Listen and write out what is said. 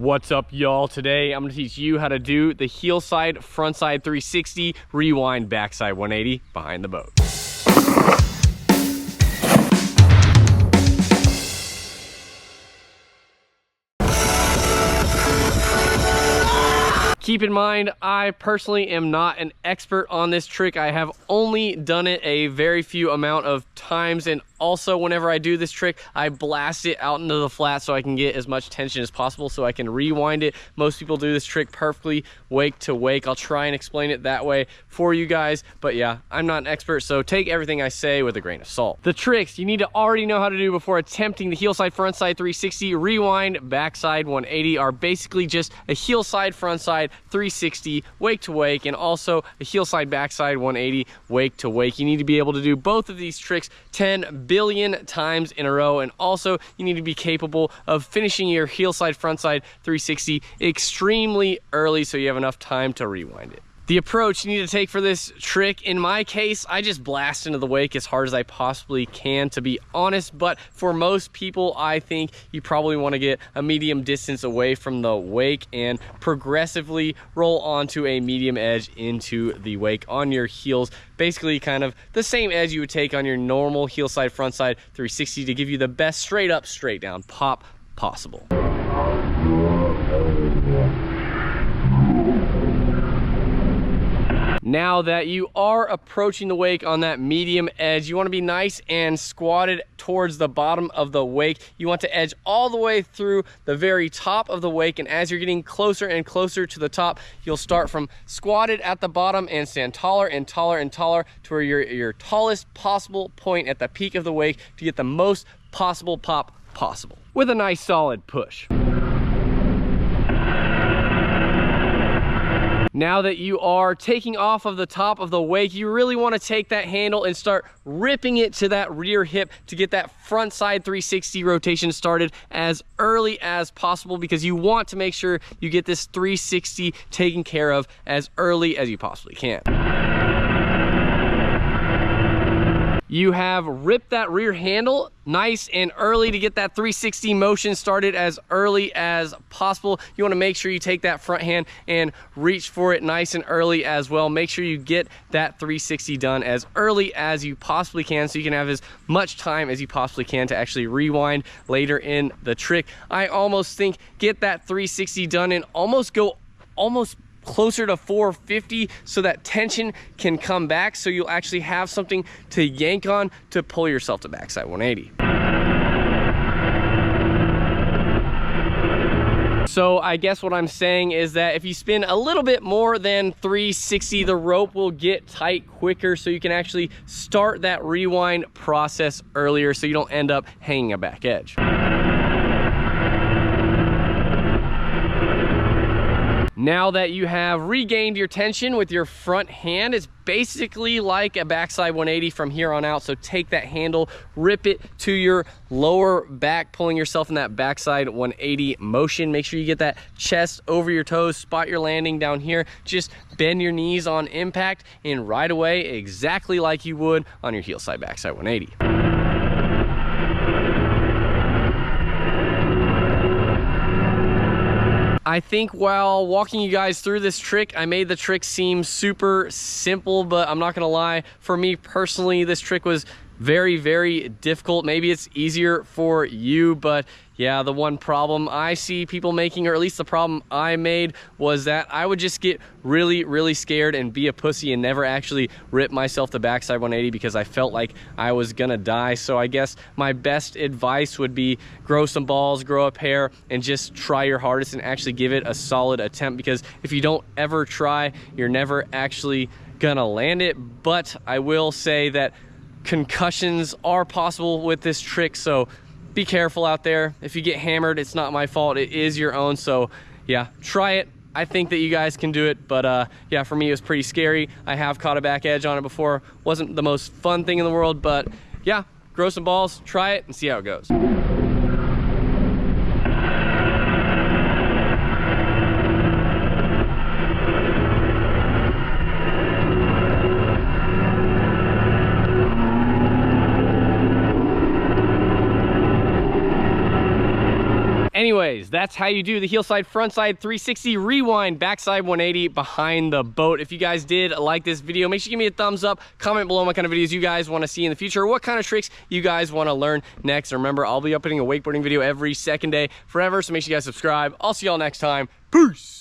What's up, y'all? Today I'm going to teach you how to do the heel side, front side 360, rewind, backside 180 behind the boat. Keep in mind, I personally am not an expert on this trick. I have only done it a very few amount of times, and also whenever I do this trick, I blast it out into the flat so I can get as much tension as possible so I can rewind it. Most people do this trick perfectly, wake to wake. I'll try and explain it that way for you guys, but yeah, I'm not an expert, so take everything I say with a grain of salt. The tricks you need to already know how to do before attempting the heel side, front side 360, rewind, backside 180 are basically just a heel side, front side 360, wake to wake, and also a heel side, backside 180, wake to wake. You need to be able to do both of these tricks 10 billion times in a row, and also you need to be capable of finishing your heel side, front side 360 extremely early so you have enough time to rewind it. The approach you need to take for this trick, in my case, I just blast into the wake as hard as I possibly can, to be honest, but for most people, I think you probably want to get a medium distance away from the wake and progressively roll onto a medium edge into the wake on your heels, basically kind of the same edge you would take on your normal heel side, front side 360 to give you the best straight up, straight down pop possible. Now that you are approaching the wake on that medium edge, you want to be nice and squatted towards the bottom of the wake. You want to edge all the way through the very top of the wake, and as you're getting closer and closer to the top, you'll start from squatted at the bottom and stand taller and taller and taller to where you're at your tallest possible point at the peak of the wake to get the most possible pop possible with a nice solid push. Now that you are taking off of the top of the wake, you really want to take that handle and start ripping it to that rear hip to get that front side 360 rotation started as early as possible, because you want to make sure you get this 360 taken care of as early as you possibly can. You have ripped that rear handle nice and early to get that 360 motion started as early as possible. You want to make sure you take that front hand and reach for it nice and early as well. Make sure you get that 360 done as early as you possibly can so you can have as much time as you possibly can to actually rewind later in the trick. I almost think get that 360 done and almost go closer to 450 so that tension can come back, so you'll actually have something to yank on to pull yourself to backside 180. So I guess what I'm saying is that if you spin a little bit more than 360, the rope will get tight quicker so you can actually start that rewind process earlier so you don't end up hanging a back edge. Now that you have regained your tension with your front hand, it's basically like a backside 180 from here on out. So take that handle, rip it to your lower back, pulling yourself in that backside 180 motion. Make sure you get that chest over your toes, spot your landing down here. Just bend your knees on impact and ride away exactly like you would on your heel side, backside 180. I think while walking you guys through this trick, I made the trick seem super simple, but I'm not gonna lie, for me personally, this trick was very, very difficult. Maybe it's easier for you, but yeah, the one problem I see people making, or at least the problem I made, was that I would just get really, really scared and be a pussy and never actually rip myself to backside 180 because I felt like I was gonna die. So I guess my best advice would be grow some balls, grow a pair, and just try your hardest and actually give it a solid attempt, because if you don't ever try, you're never actually gonna land it. But I will say that concussions are possible with this trick, so be careful out there. If you get hammered, it's not my fault, it is your own. So yeah, try it. I think that you guys can do it, but yeah, for me it was pretty scary. I have caught a back edge on it before. Wasn't the most fun thing in the world, but yeah, grow some balls, try it, and see how it goes. Anyways, that's how you do the heel slide, front side 360, rewind, backside 180 behind the boat. If you guys did like this video, make sure you give me a thumbs up. Comment below what kind of videos you guys want to see in the future, what kind of tricks you guys want to learn next. Remember, I'll be uploading a wakeboarding video every second day forever, so make sure you guys subscribe. I'll see y'all next time. Peace.